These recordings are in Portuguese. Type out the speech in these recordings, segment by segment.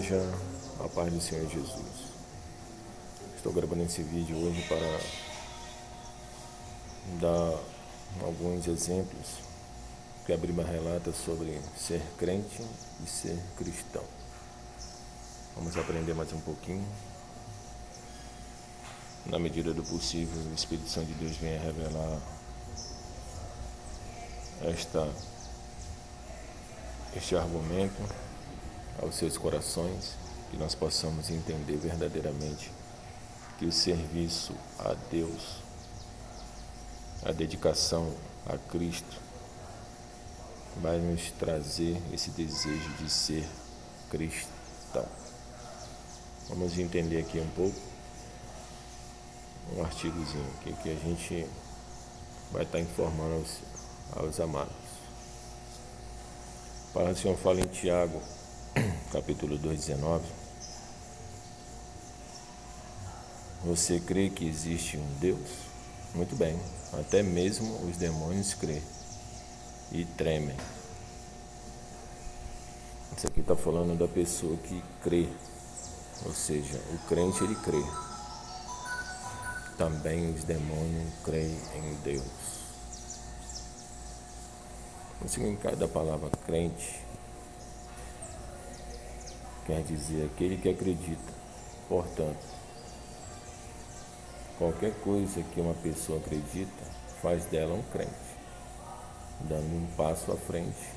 igreja, a paz do Senhor Jesus. Estou gravando esse vídeo hoje para dar alguns exemplos que a Bíblia relata sobre ser crente e ser cristão. Vamos aprender mais um pouquinho. Na medida do possível, o Espírito Santo de Deus venha revelar este argumento aos seus corações, que nós possamos entender verdadeiramente que o serviço a Deus, a dedicação a Cristo, vai nos trazer esse desejo de ser cristão. Vamos entender aqui um pouco um artigozinho que a gente vai estar informando aos amados. Para o Senhor fala em Tiago, capítulo 2:19. Você crê que existe um Deus? Muito bem, até mesmo os demônios crêem e tremem. Isso aqui está falando da pessoa que crê, ou seja, o crente ele crê. Também os demônios creem em Deus. O significado da palavra crente quer dizer aquele que acredita. Portanto, qualquer coisa que uma pessoa acredita faz dela um crente, dando um passo à frente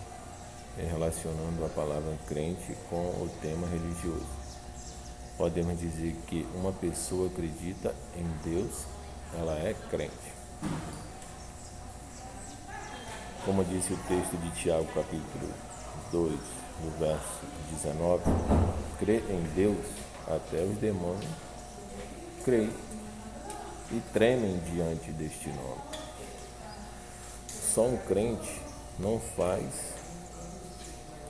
e relacionando a palavra crente com o tema religioso. Podemos dizer que uma pessoa acredita em Deus, ela é crente. Como disse o texto de Tiago, capítulo 2, no verso 19, crê em Deus, até os demônios creem e tremem diante deste nome. Só um crente não faz,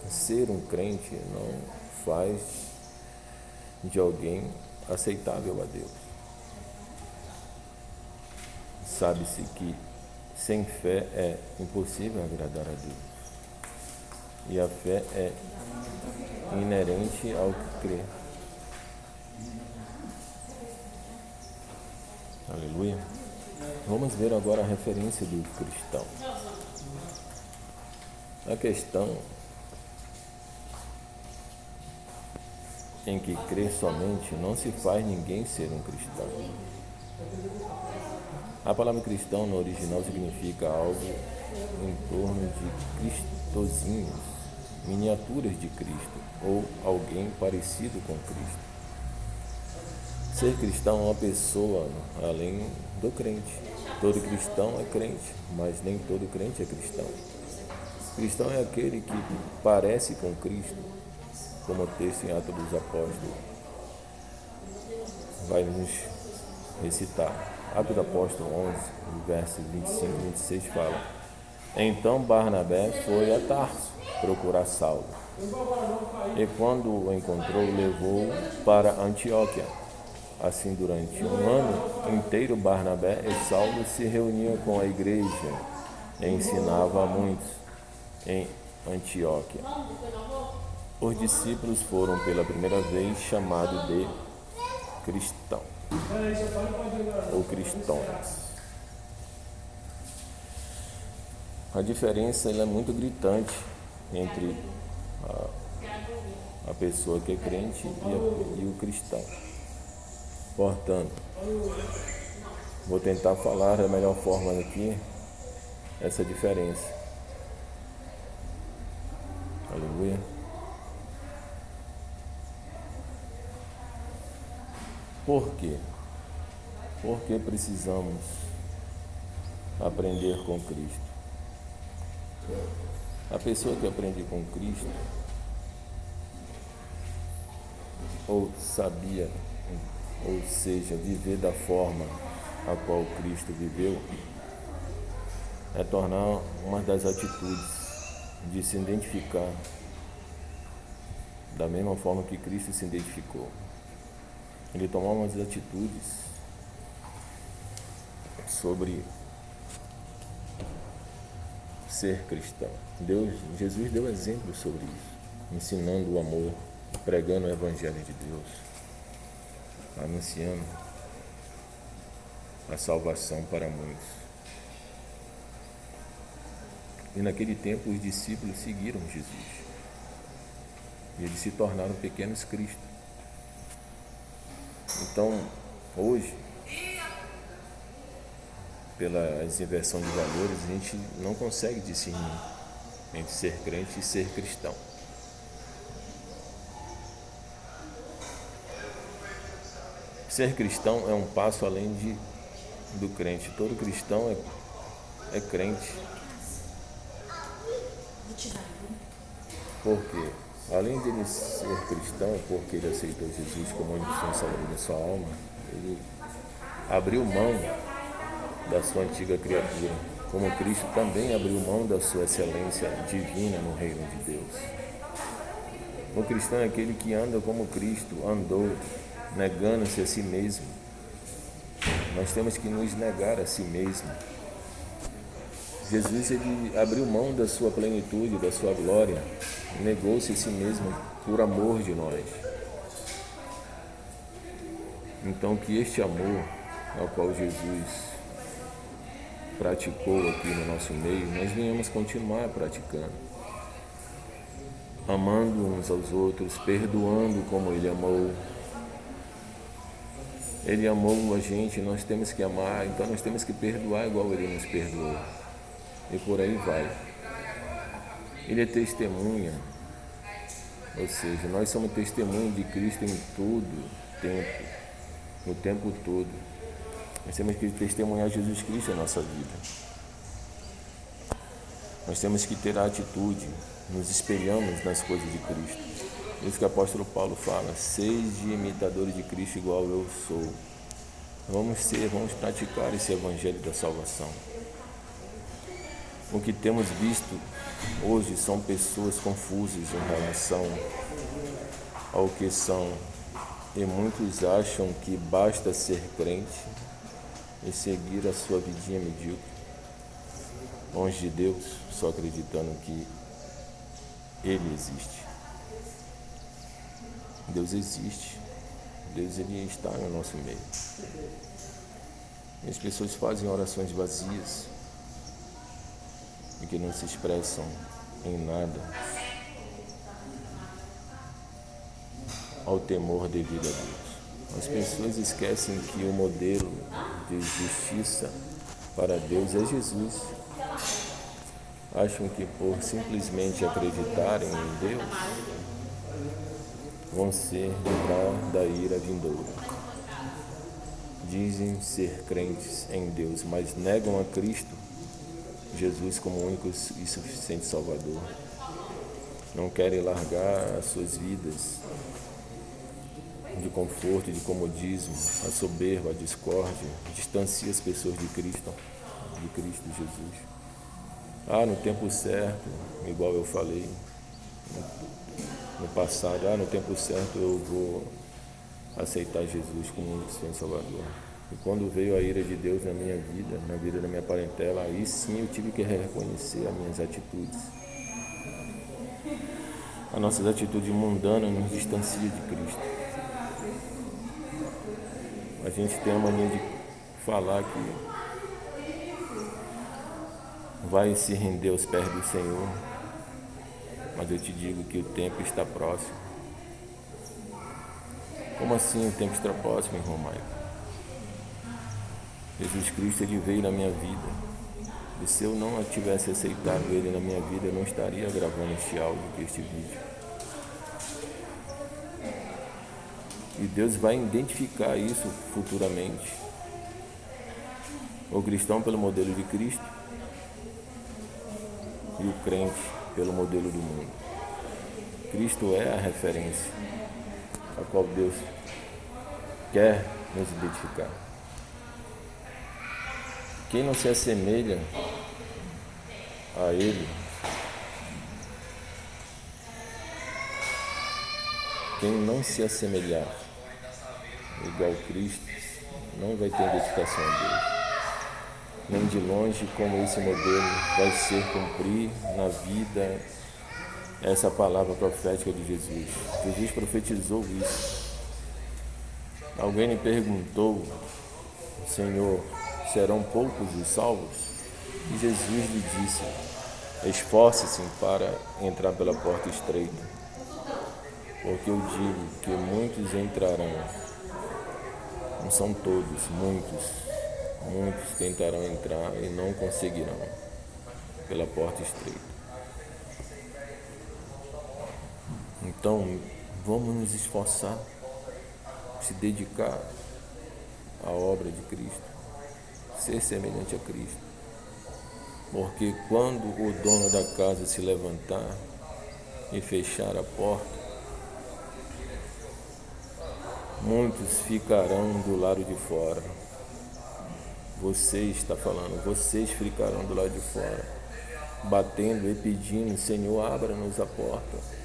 ser um crente não faz de alguém aceitável a Deus. Sabe-se que sem fé é impossível agradar a Deus. E a fé é inerente ao que crê. Aleluia. Vamos ver agora a referência do cristão. A questão em que crer somente não se faz ninguém ser um cristão. A palavra cristão no original significa algo em torno de cristozinhos, miniaturas de Cristo, ou alguém parecido com Cristo. Ser cristão é uma pessoa além do crente. Todo cristão é crente, mas nem todo crente é cristão. Cristão é aquele que parece com Cristo, como o texto em Atos dos Apóstolos vai nos recitar. Atos do Apóstolo 11, versos 25 e 26 fala: Então Barnabé foi a Tarso procurar Saulo, e quando o encontrou, levou-o para Antioquia. Assim, durante um ano inteiro, Barnabé e Saulo se reuniam com a igreja e ensinavam a muitos em Antioquia. Os discípulos foram pela primeira vez chamados de cristão ou cristões. A diferença ela é muito gritante entre a pessoa que é crente e o cristão. Portanto, vou tentar falar da melhor forma aqui essa diferença. Aleluia. Por quê? Porque precisamos aprender com Cristo. A pessoa que aprende com Cristo, ou sabia, ou seja, viver da forma a qual Cristo viveu, é tornar uma das atitudes de se identificar da mesma forma que Cristo se identificou. Ele tomar umas atitudes sobre ser cristão. Jesus deu exemplo sobre isso, ensinando o amor, pregando o Evangelho de Deus, anunciando a salvação para muitos. E naquele tempo os discípulos seguiram Jesus. E eles se tornaram pequenos Cristo. Então, hoje, pela inversão de valores, a gente não consegue discernir entre ser crente e ser cristão. Ser cristão é um passo além do crente. Todo cristão é crente. Por quê? Além de ele ser cristão, porque ele aceitou Jesus como único Senhor e Salvador da sua alma, ele abriu mão da sua antiga criatura, como Cristo também abriu mão da sua excelência divina no reino de Deus. O cristão é aquele que anda como Cristo andou, negando-se a si mesmo. Nós temos que nos negar a si mesmo. Jesus, ele abriu mão da sua plenitude, da sua glória, negou-se a si mesmo por amor de nós. Então, que este amor ao qual Jesus praticou aqui no nosso meio, nós venhamos continuar praticando, amando uns aos outros, perdoando como Ele amou. Ele amou a gente, nós temos que amar, então nós temos que perdoar igual Ele nos perdoou. E por aí vai. Ele é testemunha, ou seja, nós somos testemunha de Cristo em todo tempo, no tempo todo. Nós temos que testemunhar Jesus Cristo na nossa vida. Nós temos que ter a atitude, nos espelhamos nas coisas de Cristo. Isso que o apóstolo Paulo fala: seis de imitadores de Cristo igual eu sou. Vamos praticar esse evangelho da salvação. O que temos visto hoje são pessoas confusas em relação ao que são, e muitos acham que basta ser crente e seguir a sua vidinha medíocre, longe de Deus, só acreditando que Ele existe. Deus existe, Deus, Ele está no nosso meio. E as pessoas fazem orações vazias e que não se expressam em nada ao temor devido a Deus. As pessoas esquecem que o modelo de justiça para Deus é Jesus. Acham que por simplesmente acreditarem em Deus vão ser livrar da ira vindoura. Dizem ser crentes em Deus, mas negam a Cristo Jesus como único e suficiente Salvador. Não querem largar as suas vidas de conforto, de comodismo, a soberba, a discórdia, distancia as pessoas de Cristo Jesus. No tempo certo, igual eu falei no passado, no tempo certo eu vou aceitar Jesus como único e Salvador. E quando veio a ira de Deus na minha vida, na vida da minha parentela, aí sim eu tive que reconhecer as minhas atitudes. As nossas atitudes mundanas nos distanciam de Cristo. A gente tem a mania de falar que vai se render aos pés do Senhor, mas eu te digo que o tempo está próximo. Como assim o tempo está próximo, irmão Maico? Jesus Cristo, Ele veio na minha vida. E se eu não tivesse aceitado Ele na minha vida, eu não estaria gravando este áudio, este vídeo. E Deus vai identificar isso futuramente. O cristão pelo modelo de Cristo e o crente pelo modelo do mundo. Cristo é a referência a qual Deus quer nos identificar. Quem não se assemelha a Ele, quem não se assemelhar igual a Cristo, não vai ter identificação a Deus. Nem de longe como esse modelo vai ser cumprir na vida Essa é a palavra profética de Jesus. Jesus profetizou isso. Alguém lhe perguntou: Senhor, serão poucos os salvos? E Jesus lhe disse: esforce-se para entrar pela porta estreita, porque eu digo que muitos entrarão. Não são todos, muitos tentarão entrar e não conseguirão pela porta estreita. Então, vamos nos esforçar, se dedicar à obra de Cristo, ser semelhante a Cristo. Porque quando o dono da casa se levantar e fechar a porta, muitos ficarão do lado de fora. Você está falando, vocês ficarão do lado de fora, batendo e pedindo: Senhor, abra-nos a porta.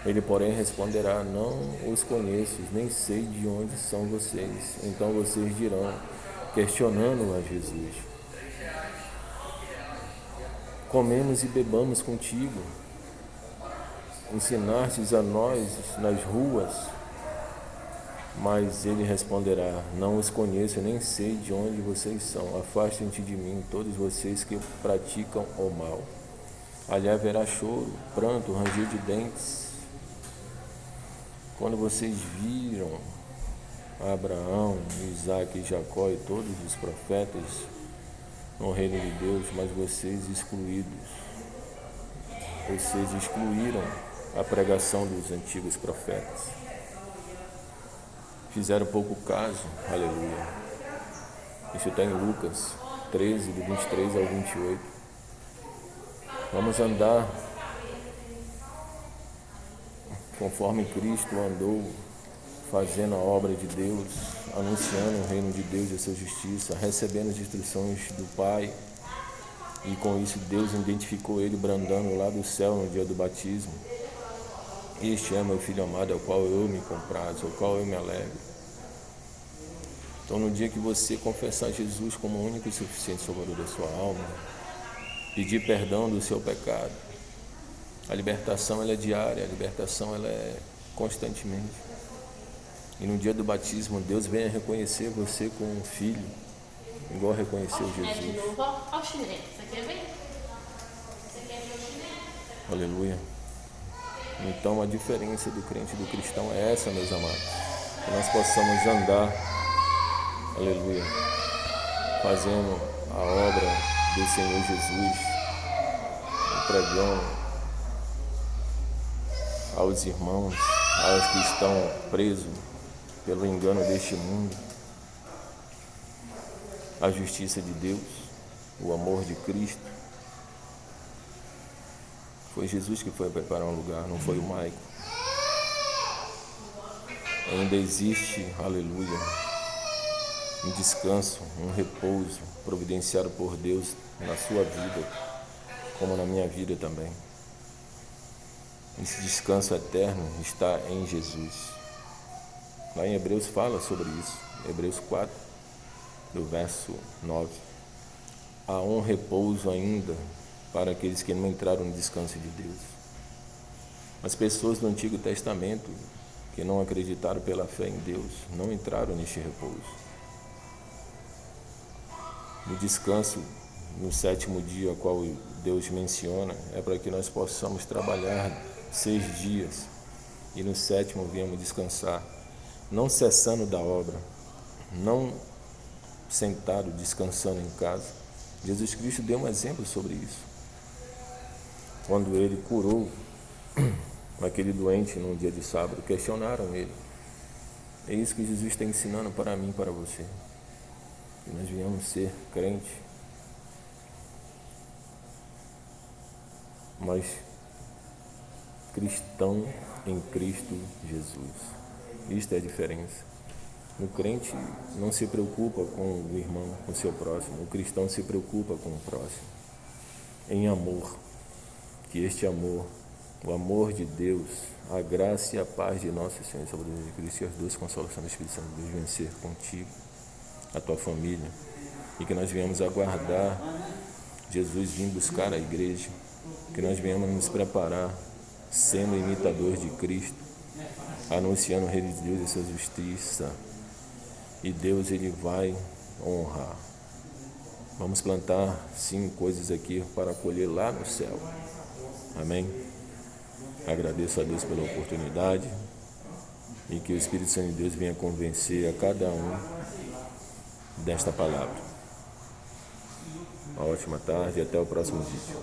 Ele, porém, responderá: não os conheço, nem sei de onde são vocês. Então vocês dirão, questionando a Jesus: comemos e bebamos contigo, ensinastes a nós nas ruas. Mas ele responderá: não os conheço, nem sei de onde vocês são. Afastem-se de mim, todos vocês que praticam o mal. Ali haverá choro, pranto, ranger de dentes. Quando vocês viram Abraão, Isaque e Jacó e todos os profetas no reino de Deus, mas vocês excluíram a pregação dos antigos profetas. Fizeram pouco caso, aleluia. Isso está em Lucas 13, do 23 ao 28. Vamos andar conforme Cristo andou, fazendo a obra de Deus, anunciando o reino de Deus e a sua justiça, recebendo as instruções do Pai. E com isso Deus identificou ele brandando lá do céu no dia do batismo: este é meu filho amado, ao qual eu me comprazo, ao qual eu me alegro. Então, no dia que você confessar Jesus como o único e suficiente salvador da sua alma, pedir perdão do seu pecado, a libertação ela é diária, a libertação ela é constantemente. E no dia do batismo, Deus venha reconhecer você como um filho, igual reconheceu Jesus. Aleluia. Então a diferença do crente e do cristão é essa, meus amados. Que nós possamos andar, aleluia, fazendo a obra do Senhor Jesus, pregando aos irmãos, aos que estão presos pelo engano deste mundo, a justiça de Deus, o amor de Cristo. Foi Jesus que foi preparar um lugar, não foi o Maico. Ainda existe, aleluia, um descanso, um repouso providenciado por Deus na sua vida, como na minha vida também. Esse descanso eterno está em Jesus. Lá em Hebreus fala sobre isso, Hebreus 4, do verso 9. Há um repouso ainda para aqueles que não entraram no descanso de Deus. As pessoas do Antigo Testamento que não acreditaram pela fé em Deus não entraram neste repouso. O descanso no sétimo dia, a qual Deus menciona, é para que nós possamos trabalhar 6 dias e no sétimo viemos descansar, não cessando da obra, não sentado descansando em casa. Jesus Cristo deu um exemplo sobre isso. Quando ele curou aquele doente num dia de sábado, questionaram ele. É isso que Jesus está ensinando para mim e para você. Que nós viemos ser crente, mas cristão em Cristo Jesus. Isto é a diferença. O crente não se preocupa com o irmão, com o seu próximo. O cristão se preocupa com o próximo, em amor. Que este amor, o amor de Deus, a graça e a paz de nosso Senhor e Salvador Jesus Cristo e as duas consolações do Espírito Santo de Deus venham ser contigo, a tua família, e que nós venhamos aguardar Jesus vir buscar a igreja, que nós venhamos nos preparar sendo imitadores de Cristo, anunciando o reino de Deus e sua justiça. E Deus, Ele vai honrar. Vamos plantar, sim, coisas aqui para colher lá no céu. Amém? Agradeço a Deus pela oportunidade e que o Espírito Santo de Deus venha convencer a cada um desta palavra. Uma ótima tarde e até o próximo vídeo.